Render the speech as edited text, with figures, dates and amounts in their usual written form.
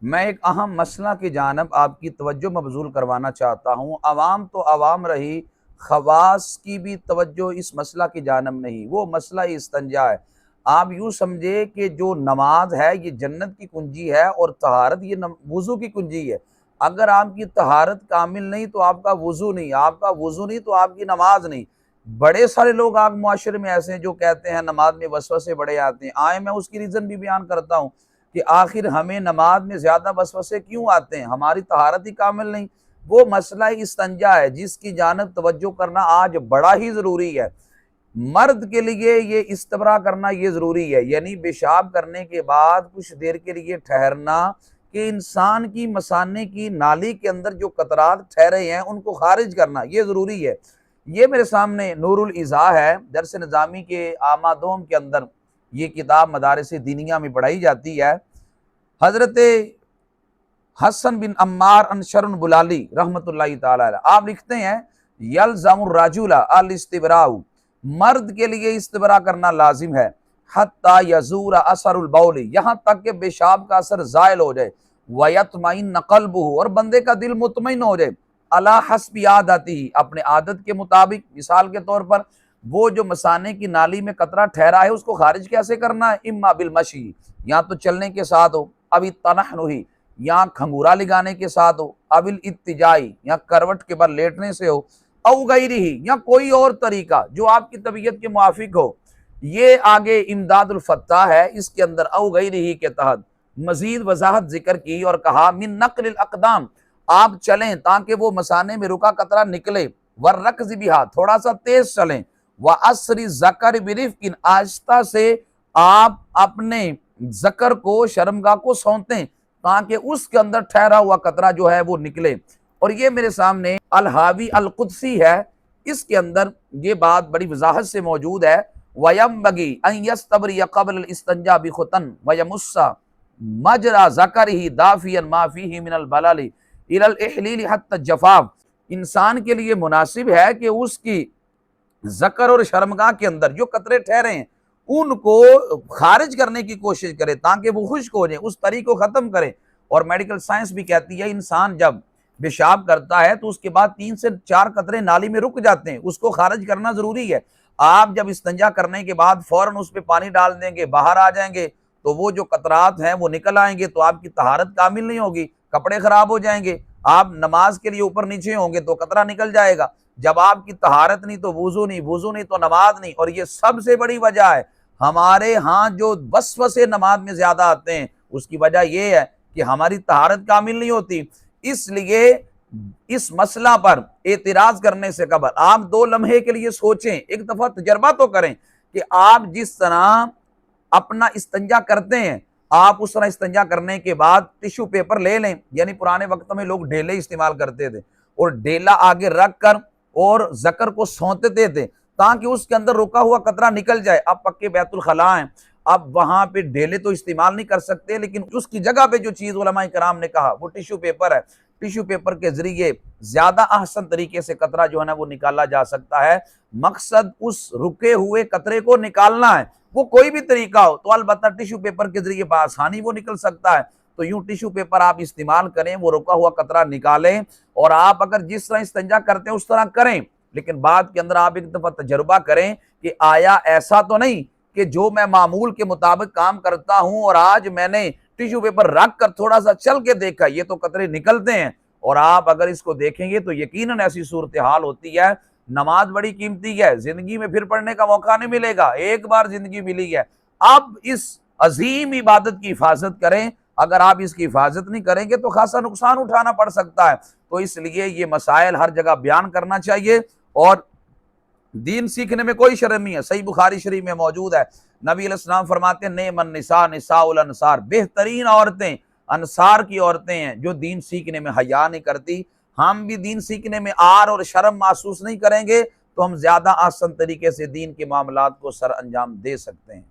मैं एक अहम मसला की जानब आपकी तवज्जो मबज़ूल करवाना चाहता हूँ। अवाम तो अवाम रही, ख़वास की भी तवज्जो इस मसला की जानब नहीं। वो मसला इस्तिंजा है। आप यूँ समझे कि जो नमाज है ये जन्नत की कुंजी है और तहारत ये वज़ू की कुंजी है। अगर आपकी तहारत कामिल नहीं तो आपका वज़ू नहीं, आपका वज़ू नहीं तो आपकी नमाज नहीं। बड़े सारे लोग आप मुआशरे में ऐसे हैं जो कहते हैं नमाज में वसवसे बड़े आते हैं। आए मैं उसकी रीज़न भी बयान करता हूँ कि आखिर हमें नमाज में ज़्यादा वसवसे क्यों आते हैं, हमारी तहारत ही कामिल नहीं। वो मसला इस्तिंजा है जिसकी जानब तवज्जो करना आज बड़ा ही ज़रूरी है। मर्द के लिए ये इस्तबरा करना ये ज़रूरी है, यानी पेशाब करने के बाद कुछ देर के लिए ठहरना कि इंसान की मसाने की नाली के अंदर जो कतरात ठहरे हैं उनको खारिज करना ये ज़रूरी है। ये मेरे सामने नूरुल इज़ा है, दरस निज़ामी के आमादोम के अंदर ये किताब मदारिस दीनिया में पढ़ाई जाती है। हज़रत हसन बिन अम्मार अनशरुन बुलाली रहमतुल्लाहि ताला अलैह आप लिखते हैं यल्ज़मुर राजुला अल इस्तिबराउ, मर्द के लिए इस्तिबरा करना लाजिम है, हत्ता यज़ूर असरुल बौली, यहाँ तक कि पेशाब का असर ज़ायल हो जाए, वयतमइन्न क़ल्बुहु, और बंदे का दिल मुतमइन हो जाए, अला हस्बि आदतिही, अपने आदत के मुताबिक। मिसाल के तौर पर वो जो मसाने की नाली में कतरा ठहरा है उसको खारिज कैसे करना है, इम्मा बिल मशी, या तो चलने के साथ हो, अभी तनहनुही, या खंगूरा लगाने के साथ हो, अबिल इत्तिजाई, या करवट के बाद लेटने से हो, औ गैरिही, या कोई और तरीका जो आपकी तबीयत के मुआफिक हो। ये आगे इमदादुल फत्ता है, इसके अंदर औ गैरिही के तहत मजीद वजाहत जिक्र की और कहा मिन नक़लिल अक़दाम, आप चलें ताकि वो मसाने में रुका कतरा निकले, वर्रक्ज़ बिहा, थोड़ा सा तेज चलें, व असरी ज़कर बिरिफ़्क़िन, आहिस्ता से आप अपने ज़कर को, शर्मगाह को सौंतें ताकि उसके अंदर ठहरा हुआ कतरा जो है वो निकले। और ये मेरे सामने अल हावी अल कुदसी है, इसके अंदर ये बात बड़ी वजाहत से मौजूद है। वयंबगी अन यस्तबरिय क़ब्ल अल इस्तिंजा बिखुतन वयमुस्सा मजरा ज़करिही दाफियन मा फ़ीही मिनल बलली इलल इहलील हत्ता जफ़ाफ, इंसान के लिए मुनासिब है कि उसकी ज़कर और शर्मगाह के अंदर जो कतरे ठहरे हैं उनको खारिज करने की कोशिश करे ताकि वो खुश्क हो जाए, उस तरी को ख़त्म करे। और मेडिकल साइंस भी कहती है इंसान जब पेशाब करता है तो उसके बाद 3 से 4 कतरे नाली में रुक जाते हैं, उसको खारिज करना ज़रूरी है। आप जब इस्तिंजा करने के बाद फ़ौरन उस पर पानी डाल देंगे, बाहर आ जाएंगे तो वो जो कतरात हैं वो निकल आएंगे, तो आपकी तहारत कामिल नहीं होगी, कपड़े ख़राब हो जाएंगे। आप नमाज के लिए ऊपर नीचे होंगे तो कतरा निकल जाएगा। जब आपकी तहारत नहीं तो वुज़ू नहीं, वुज़ू नहीं तो नमाज नहीं। और ये सबसे बड़ी वजह है हमारे यहाँ जो वसवसे नमाज में ज्यादा आते हैं, उसकी वजह यह है कि हमारी तहारत कामिल नहीं होती। इसलिए इस मसला पर एतराज करने से कबल आप 2 लम्हे के लिए सोचें, एक दफा तजर्बा तो करें कि आप जिस तरह अपना इस्तिंजा करते हैं आप उस तरह इस्तिंजा करने के बाद टिश्यू पेपर ले लें, यानी पुराने वक्त में लोग ढेले इस्तेमाल करते थे और ढेला आगे रख कर और ज़कर को सौंतते थे ताकि उसके अंदर रुका हुआ कतरा निकल जाए। अब पक्के बैतुल खला हैं, अब वहां पे ढेले तो इस्तेमाल नहीं कर सकते, लेकिन उसकी जगह पे जो चीज उलमाए कराम ने कहा वो टिश्यू पेपर है। टिश्यू पेपर के जरिए ज्यादा आसान तरीके से कतरा जो है ना वो निकाला जा सकता है। मकसद उस रुके हुए कतरे को निकालना है, वो कोई भी तरीका हो तो अलबत्ता टिश्यू पेपर के जरिए आसानी वो निकल सकता है। तो यूं टिश्यू पेपर आप इस्तेमाल करें, वो रुका हुआ कतरा निकालें और आप अगर जिस तरह इस्तिंजा करते हैं उस तरह करें, लेकिन बाद के अंदर आप एक दफा तजर्बा करें कि आया ऐसा तो नहीं कि जो मैं मामूल के मुताबिक काम करता हूं और आज मैंने टिश्यू पेपर रख कर थोड़ा सा चल के देखा ये तो कतरे निकलते हैं। और आप अगर इसको देखेंगे तो यकीनन ऐसी सूरत हाल होती है। नमाज बड़ी कीमती है, जिंदगी में फिर पढ़ने का मौका नहीं मिलेगा, एक बार जिंदगी मिली है। अब इस अजीम इबादत की हिफाजत करें, अगर आप इसकी हिफाजत नहीं करेंगे तो खासा नुकसान उठाना पड़ सकता है। तो इसलिए ये मसाइल हर जगह बयान करना चाहिए और दीन सीखने में कोई शर्म नहीं है। सही बुखारी शरीफ में मौजूद है, नबी अलैहिस्सलाम फरमाते हैं नेमन निसा निसाउल अंसार, बेहतरीन औरतें अंसार की औरतें हैं जो दीन सीखने में हया नहीं करती। हम भी दीन सीखने में आर और शर्म महसूस नहीं करेंगे तो हम ज्यादा आसान तरीके से दीन के मामलात को सर अंजाम दे सकते हैं।